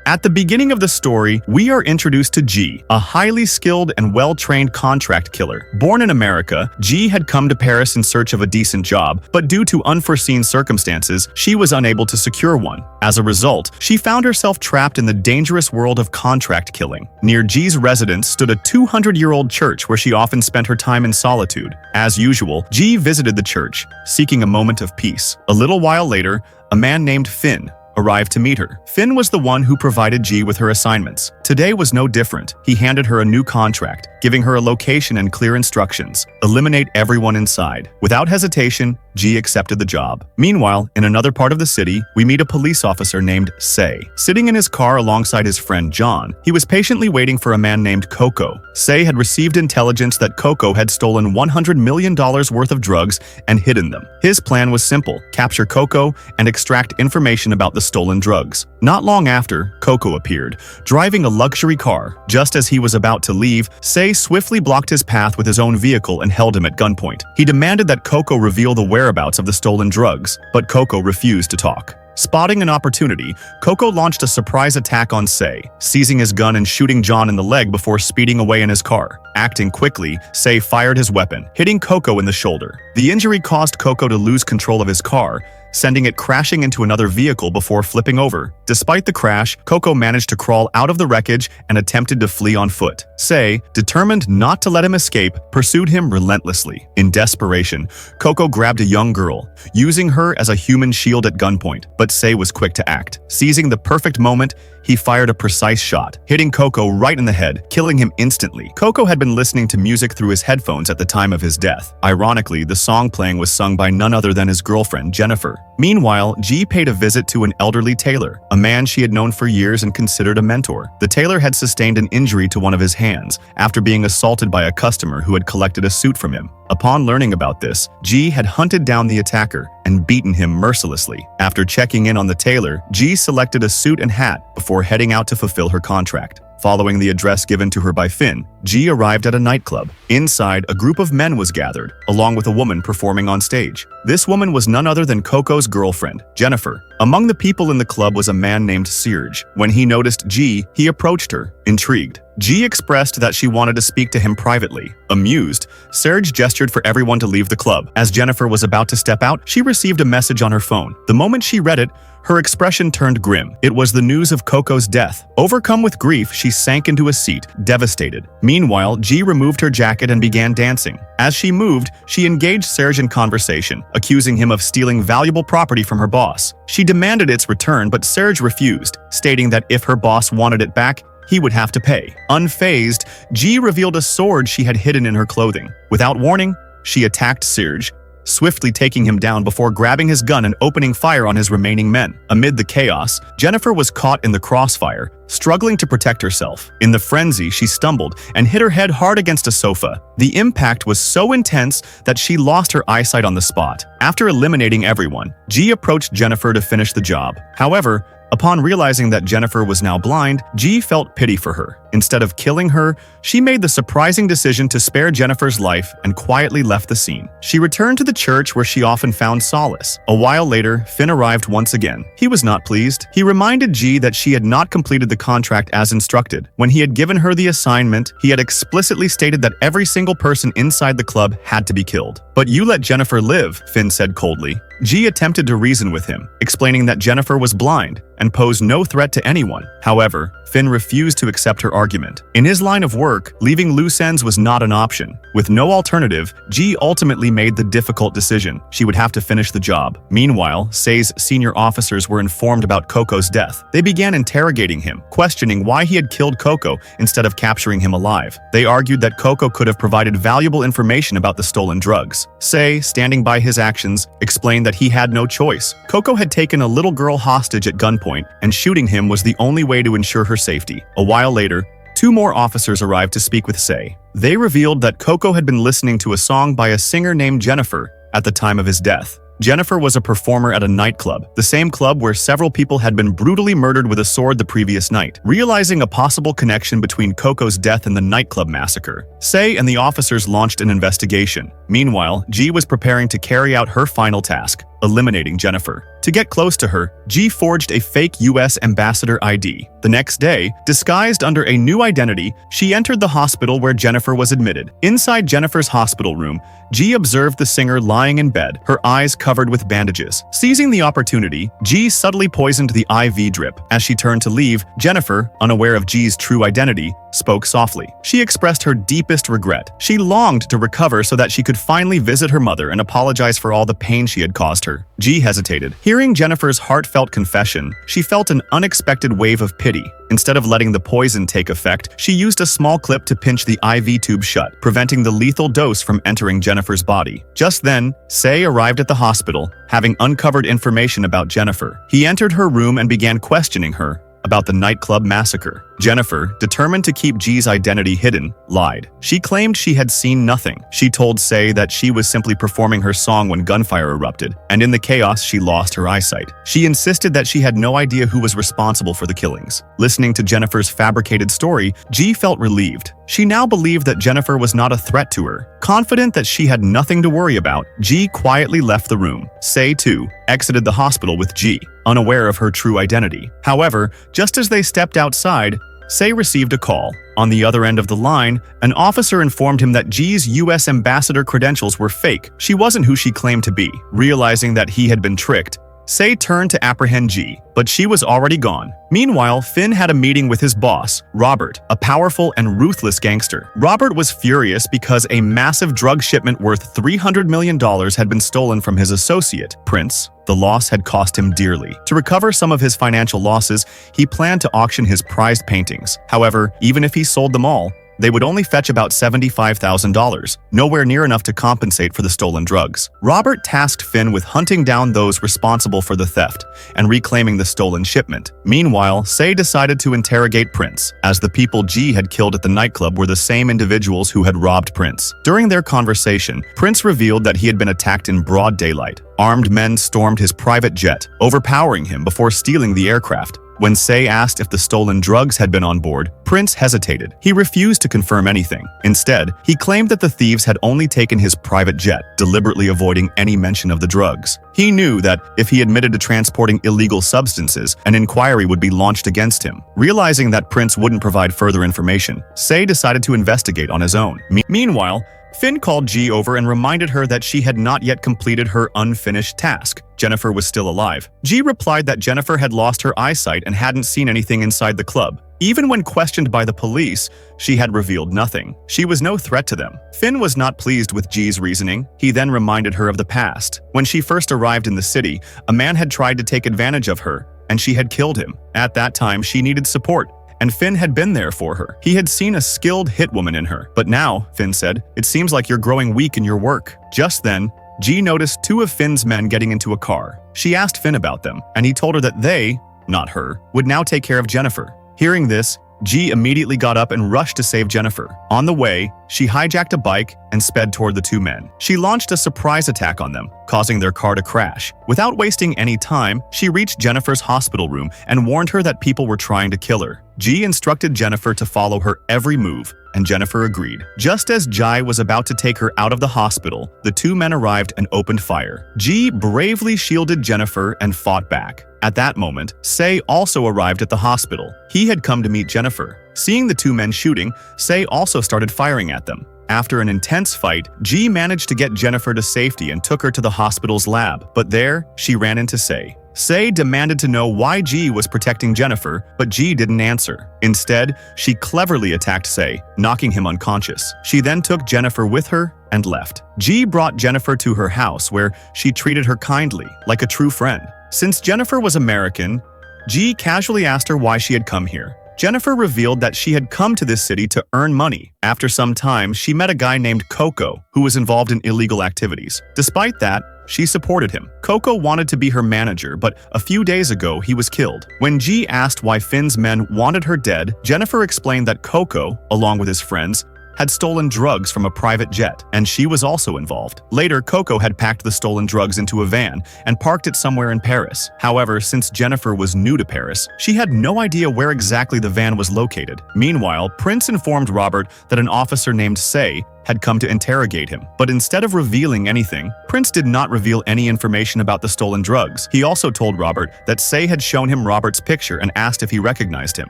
At the beginning of the story, we are introduced to G, a highly skilled and well-trained contract killer. Born in America, G had come to Paris in search of a decent job, but due to unforeseen circumstances, she was unable to secure one. As a result, she found herself trapped in the dangerous world of contract killing. Near G's residence stood a 200-year-old church where she often spent her time in solitude. As usual, G visited the church, seeking a moment of peace. A little while later, a man named Finn arrived to meet her. Finn was the one who provided G with her assignments. Today was no different. He handed her a new contract, giving her a location and clear instructions. Eliminate everyone inside. Without hesitation, G accepted the job. Meanwhile, in another part of the city, we meet a police officer named Say. Sitting in his car alongside his friend John, he was patiently waiting for a man named Coco. Say had received intelligence that Coco had stolen $100 million worth of drugs and hidden them. His plan was simple: capture Coco and extract information about the stolen drugs. Not long after, Coco appeared, driving a luxury car. Just as he was about to leave, Say swiftly blocked his path with his own vehicle and held him at gunpoint. He demanded that Coco reveal the whereabouts of the stolen drugs, but Coco refused to talk. Spotting an opportunity, Coco launched a surprise attack on Say, seizing his gun and shooting John in the leg before speeding away in his car. Acting quickly, Say fired his weapon, hitting Coco in the shoulder. The injury caused Coco to lose control of his car, sending it crashing into another vehicle before flipping over. Despite the crash, Coco managed to crawl out of the wreckage and attempted to flee on foot. Say, determined not to let him escape, pursued him relentlessly. In desperation, Coco grabbed a young girl, using her as a human shield at gunpoint, but Say was quick to act. Seizing the perfect moment, he fired a precise shot, hitting Coco right in the head, killing him instantly. Coco had been listening to music through his headphones at the time of his death. Ironically, the song playing was sung by none other than his girlfriend, Jennifer. Meanwhile, G paid a visit to an elderly tailor, a man she had known for years and considered a mentor. The tailor had sustained an injury to one of his hands after being assaulted by a customer who had collected a suit from him. Upon learning about this, G had hunted down the attacker and beaten him mercilessly. After checking in on the tailor, G selected a suit and hat before heading out to fulfill her contract. Following the address given to her by Finn, G arrived at a nightclub. Inside, a group of men was gathered, along with a woman performing on stage. This woman was none other than Coco's girlfriend, Jennifer. Among the people in the club was a man named Serge. When he noticed G, he approached her, intrigued. G expressed that she wanted to speak to him privately. Amused, Serge gestured for everyone to leave the club. As Jennifer was about to step out, she received a message on her phone. The moment she read it, her expression turned grim. It was the news of Coco's death. Overcome with grief, she sank into a seat, devastated. Meanwhile, G removed her jacket and began dancing. As she moved, she engaged Serge in conversation, accusing him of stealing valuable property from her boss. She demanded its return, but Serge refused, stating that if her boss wanted it back, he would have to pay. Unfazed, G revealed a sword she had hidden in her clothing. Without warning, she attacked Serge, swiftly taking him down before grabbing his gun and opening fire on his remaining men. Amid the chaos, Jennifer was caught in the crossfire, struggling to protect herself. In the frenzy, she stumbled and hit her head hard against a sofa. The impact was so intense that she lost her eyesight on the spot. After eliminating everyone, G approached Jennifer to finish the job. However, upon realizing that Jennifer was now blind, G felt pity for her. Instead of killing her, she made the surprising decision to spare Jennifer's life and quietly left the scene. She returned to the church where she often found solace. A while later, Finn arrived once again. He was not pleased. He reminded G that she had not completed the contract as instructed. When he had given her the assignment, he had explicitly stated that every single person inside the club had to be killed. "But you let Jennifer live," Finn said coldly. G attempted to reason with him, explaining that Jennifer was blind and posed no threat to anyone. However, Finn refused to accept her argument. In his line of work, leaving loose ends was not an option. With no alternative, G ultimately made the difficult decision. She would have to finish the job. Meanwhile, Say's senior officers were informed about Coco's death. They began interrogating him, questioning why he had killed Coco instead of capturing him alive. They argued that Coco could have provided valuable information about the stolen drugs. Say, standing by his actions, explained that he had no choice. Coco had taken a little girl hostage at gunpoint, and shooting him was the only way to ensure her safety. A while later, 2 more officers arrived to speak with Say. They revealed that Coco had been listening to a song by a singer named Jennifer at the time of his death. Jennifer was a performer at a nightclub, the same club where several people had been brutally murdered with a sword the previous night. Realizing a possible connection between Coco's death and the nightclub massacre, Say and the officers launched an investigation. Meanwhile, G was preparing to carry out her final task, eliminating Jennifer. To get close to her, G forged a fake US ambassador ID. The next day, disguised under a new identity, she entered the hospital where Jennifer was admitted. Inside Jennifer's hospital room, G observed the singer lying in bed, her eyes covered with bandages. Seizing the opportunity, G subtly poisoned the IV drip. As she turned to leave, Jennifer, unaware of G's true identity, spoke softly. She expressed her deepest regret. She longed to recover so that she could finally visit her mother and apologize for all the pain she had caused her. G hesitated. Hearing Jennifer's heartfelt confession, she felt an unexpected wave of pity. Instead of letting the poison take effect, she used a small clip to pinch the IV tube shut, preventing the lethal dose from entering Jennifer's body. Just then, Say arrived at the hospital, having uncovered information about Jennifer. He entered her room and began questioning her about the nightclub massacre. Jennifer, determined to keep G's identity hidden, lied. She claimed she had seen nothing. She told Say that she was simply performing her song when gunfire erupted, and in the chaos she lost her eyesight. She insisted that she had no idea who was responsible for the killings. Listening to Jennifer's fabricated story, G felt relieved. She now believed that Jennifer was not a threat to her. Confident that she had nothing to worry about, G quietly left the room. Say, too, exited the hospital with G, unaware of her true identity. However, just as they stepped outside, Say received a call. On the other end of the line, an officer informed him that G's US ambassador credentials were fake. She wasn't who she claimed to be. Realizing that he had been tricked, Say turned to apprehend G, but she was already gone. Meanwhile, Finn had a meeting with his boss, Robert, a powerful and ruthless gangster. Robert was furious because a massive drug shipment worth $300 million had been stolen from his associate, Prince. The loss had cost him dearly. To recover some of his financial losses, he planned to auction his prized paintings. However, even if he sold them all, they would only fetch about $75,000, nowhere near enough to compensate for the stolen drugs. Robert tasked Finn with hunting down those responsible for the theft and reclaiming the stolen shipment. Meanwhile, Say decided to interrogate Prince, as the people G had killed at the nightclub were the same individuals who had robbed Prince. During their conversation, Prince revealed that he had been attacked in broad daylight. Armed men stormed his private jet, overpowering him before stealing the aircraft. When Say asked if the stolen drugs had been on board, Prince hesitated. He refused to confirm anything. Instead, he claimed that the thieves had only taken his private jet, deliberately avoiding any mention of the drugs. He knew that if he admitted to transporting illegal substances, an inquiry would be launched against him. Realizing that Prince wouldn't provide further information, Say decided to investigate on his own. Meanwhile, Finn called G over and reminded her that she had not yet completed her unfinished task. Jennifer was still alive. G replied that Jennifer had lost her eyesight and hadn't seen anything inside the club. Even when questioned by the police, she had revealed nothing. She was no threat to them. Finn was not pleased with G's reasoning. He then reminded her of the past. When she first arrived in the city, a man had tried to take advantage of her, and she had killed him. At that time, she needed support, and Finn had been there for her. He had seen a skilled hitwoman in her. But now, Finn said, it seems like you're growing weak in your work. Just then, G noticed two of Finn's men getting into a car. She asked Finn about them, and he told her that they, not her, would now take care of Jennifer. Hearing this, G immediately got up and rushed to save Jennifer. On the way, she hijacked a bike and sped toward the two men. She launched a surprise attack on them, causing their car to crash. Without wasting any time, she reached Jennifer's hospital room and warned her that people were trying to kill her. G instructed Jennifer to follow her every move, and Jennifer agreed. Just as Jai was about to take her out of the hospital, the two men arrived and opened fire. G bravely shielded Jennifer and fought back. At that moment, Say also arrived at the hospital. He had come to meet Jennifer. Seeing the two men shooting, Say also started firing at them. After an intense fight, G managed to get Jennifer to safety and took her to the hospital's lab. But there, she ran into Say. Say demanded to know why G was protecting Jennifer, but G didn't answer. Instead, she cleverly attacked Say, knocking him unconscious. She then took Jennifer with her and left. G brought Jennifer to her house, where she treated her kindly, like a true friend. Since Jennifer was American, G casually asked her why she had come here. Jennifer revealed that she had come to this city to earn money. After some time, she met a guy named Coco, who was involved in illegal activities. Despite that, she supported him. Coco wanted to be her manager, but a few days ago, he was killed. When G asked why Finn's men wanted her dead, Jennifer explained that Coco, along with his friends, had stolen drugs from a private jet, and she was also involved. Later, Coco had packed the stolen drugs into a van and parked it somewhere in Paris. However, since Jennifer was new to Paris, she had no idea where exactly the van was located. Meanwhile, Prince informed Robert that an officer named Say had come to interrogate him. But instead of revealing anything, Prince did not reveal any information about the stolen drugs. He also told Robert that Say had shown him Robert's picture and asked if he recognized him.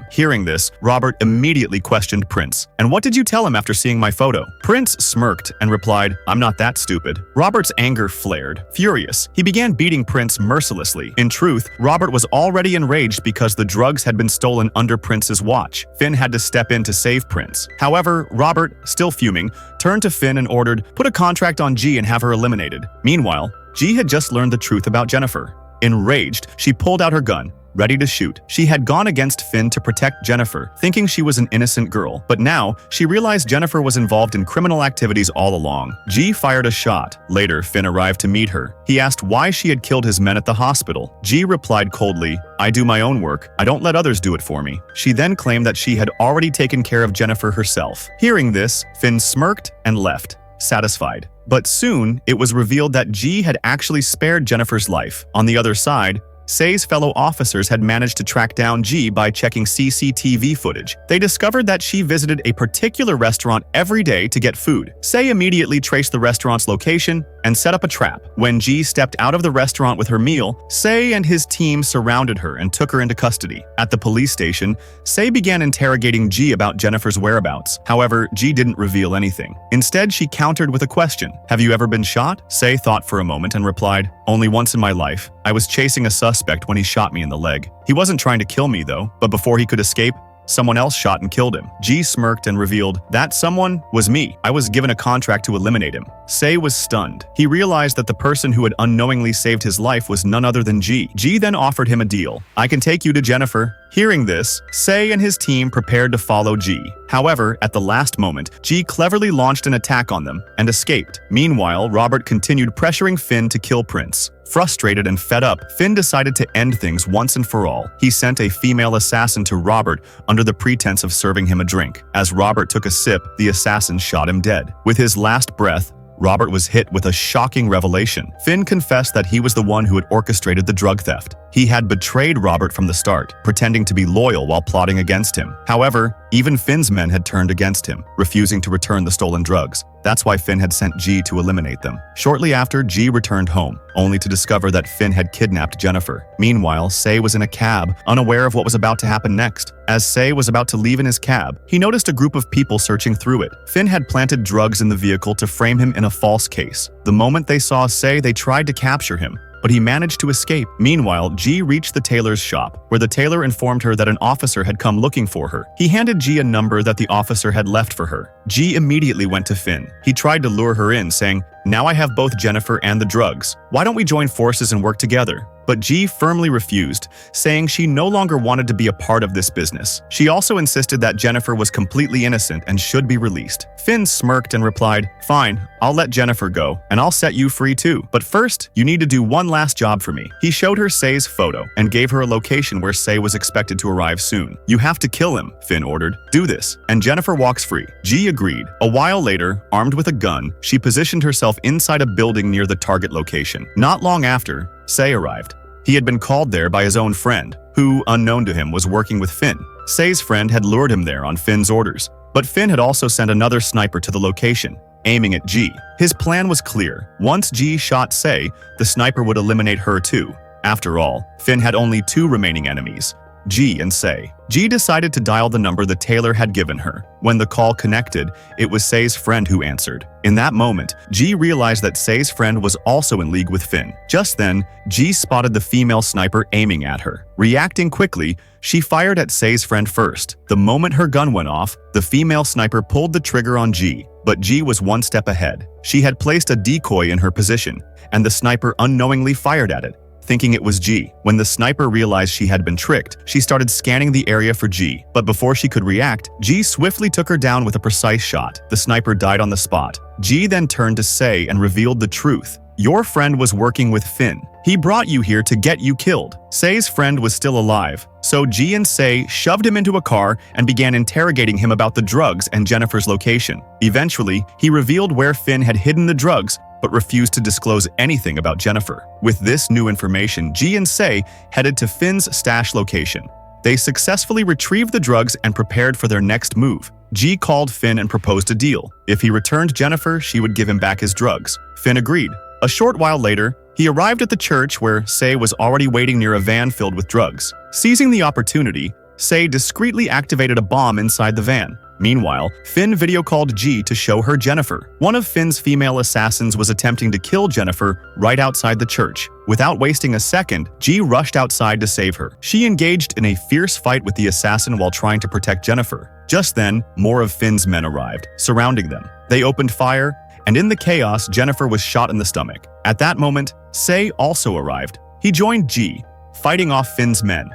Hearing this, Robert immediately questioned Prince. "And what did you tell him after seeing my photo?" Prince smirked and replied, "I'm not that stupid." Robert's anger flared. Furious, he began beating Prince mercilessly. In truth, Robert was already enraged because the drugs had been stolen under Prince's watch. Finn had to step in to save Prince. However, Robert, still fuming, turned to Finn and ordered, "Put a contract on G and have her eliminated." Meanwhile, G had just learned the truth about Jennifer. Enraged, she pulled out her gun, ready to shoot. She had gone against Finn to protect Jennifer, thinking she was an innocent girl. But now, she realized Jennifer was involved in criminal activities all along. G fired a shot. Later, Finn arrived to meet her. He asked why she had killed his men at the hospital. G replied coldly, "I do my own work. I don't let others do it for me." She then claimed that she had already taken care of Jennifer herself. Hearing this, Finn smirked and left, satisfied. But soon, it was revealed that G had actually spared Jennifer's life. On the other side, Say's fellow officers had managed to track down G by checking CCTV footage. They discovered that she visited a particular restaurant every day to get food. Say immediately traced the restaurant's location and set up a trap. When G stepped out of the restaurant with her meal, Say and his team surrounded her and took her into custody. At the police station, Say began interrogating G about Jennifer's whereabouts. However, G didn't reveal anything. Instead, she countered with a question. "Have you ever been shot?" Say thought for a moment and replied, "Only once in my life. I was chasing a suspect when he shot me in the leg. He wasn't trying to kill me though, but before he could escape, someone else shot and killed him." G smirked and revealed, "That someone was me. I was given a contract to eliminate him." Say was stunned. He realized that the person who had unknowingly saved his life was none other than G. G then offered him a deal. "I can take you to Jennifer." Hearing this, Say and his team prepared to follow G. However, at the last moment, G cleverly launched an attack on them and escaped. Meanwhile, Robert continued pressuring Finn to kill Prince. Frustrated and fed up, Finn decided to end things once and for all. He sent a female assassin to Robert under the pretense of serving him a drink. As Robert took a sip, the assassin shot him dead. With his last breath, Robert was hit with a shocking revelation. Finn confessed that he was the one who had orchestrated the drug theft. He had betrayed Robert from the start, pretending to be loyal while plotting against him. However, even Finn's men had turned against him, refusing to return the stolen drugs. That's why Finn had sent G to eliminate them. Shortly after, G returned home, only to discover that Finn had kidnapped Jennifer. Meanwhile, Say was in a cab, unaware of what was about to happen next. As Say was about to leave in his cab, he noticed a group of people searching through it. Finn had planted drugs in the vehicle to frame him in a false case. The moment they saw Say, they tried to capture him, but he managed to escape. Meanwhile, G reached the tailor's shop, where the tailor informed her that an officer had come looking for her. He handed G a number that the officer had left for her. G immediately went to Finn. He tried to lure her in, saying, "Now I have both Jennifer and the drugs. Why don't we join forces and work together?" But G firmly refused, saying she no longer wanted to be a part of this business. She also insisted that Jennifer was completely innocent and should be released. Finn smirked and replied, "Fine, I'll let Jennifer go, and I'll set you free too. But first, you need to do one last job for me." He showed her Say's photo and gave her a location where Say was expected to arrive soon. "You have to kill him," Finn ordered. "Do this, and Jennifer walks free." G agreed. A while later, armed with a gun, she positioned herself inside a building near the target location. Not long after, Say arrived. He had been called there by his own friend, who, unknown to him, was working with Finn. Say's friend had lured him there on Finn's orders, but Finn had also sent another sniper to the location, aiming at G. His plan was clear. Once G shot Say, the sniper would eliminate her too. After all, Finn had only two remaining enemies, G and Say. G decided to dial the number the tailor had given her. When the call connected, it was Say's friend who answered. In that moment, G realized that Say's friend was also in league with Finn. Just then, G spotted the female sniper aiming at her. Reacting quickly, she fired at Say's friend first. The moment her gun went off, the female sniper pulled the trigger on G, but G was one step ahead. She had placed a decoy in her position, and the sniper unknowingly fired at it, thinking it was G. When the sniper realized she had been tricked, she started scanning the area for G. But before she could react, G swiftly took her down with a precise shot. The sniper died on the spot. G then turned to Say and revealed the truth. "Your friend was working with Finn. He brought you here to get you killed." Say's friend was still alive, so G and Say shoved him into a car and began interrogating him about the drugs and Jennifer's location. Eventually, he revealed where Finn had hidden the drugs, but refused to disclose anything about Jennifer. With this new information, G and Say headed to Finn's stash location. They successfully retrieved the drugs and prepared for their next move. G called Finn and proposed a deal. If he returned Jennifer, she would give him back his drugs. Finn agreed. A short while later, he arrived at the church where Say was already waiting near a van filled with drugs. Seizing the opportunity, Say discreetly activated a bomb inside the van. Meanwhile, Finn video called G to show her Jennifer. One of Finn's female assassins was attempting to kill Jennifer right outside the church. Without wasting a second, G rushed outside to save her. She engaged in a fierce fight with the assassin while trying to protect Jennifer. Just then, more of Finn's men arrived, surrounding them. They opened fire, and in the chaos, Jennifer was shot in the stomach. At that moment, Say also arrived. He joined G, fighting off Finn's men.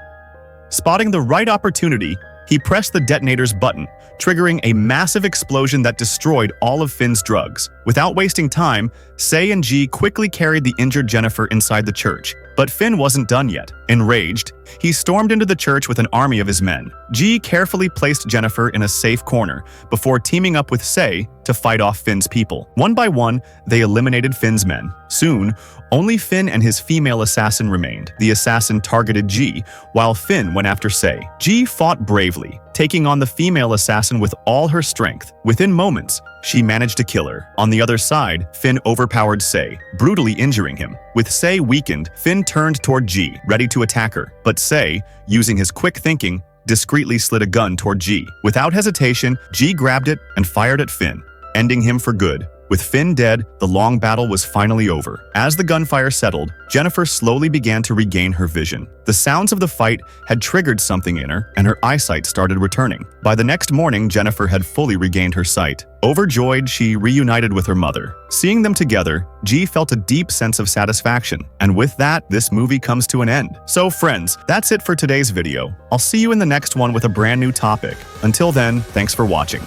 Spotting the right opportunity, he pressed the detonator's button, triggering a massive explosion that destroyed all of Finn's drugs. Without wasting time, Say and G quickly carried the injured Jennifer inside the church. But Finn wasn't done yet. Enraged, he stormed into the church with an army of his men. G carefully placed Jennifer in a safe corner before teaming up with Say to fight off Finn's people. One by one, they eliminated Finn's men. Soon, only Finn and his female assassin remained. The assassin targeted G, while Finn went after Say. G fought bravely, taking on the female assassin with all her strength. Within moments, she managed to kill her. On the other side, Finn overpowered Say, brutally injuring him. With Say weakened, Finn turned toward G, ready to attack her. But Say, using his quick thinking, discreetly slid a gun toward G. Without hesitation, G grabbed it and fired at Finn, ending him for good. With Finn dead, the long battle was finally over. As the gunfire settled, Jennifer slowly began to regain her vision. The sounds of the fight had triggered something in her, and her eyesight started returning. By the next morning, Jennifer had fully regained her sight. Overjoyed, she reunited with her mother. Seeing them together, G felt a deep sense of satisfaction. And with that, this movie comes to an end. So friends, that's it for today's video. I'll see you in the next one with a brand new topic. Until then, thanks for watching.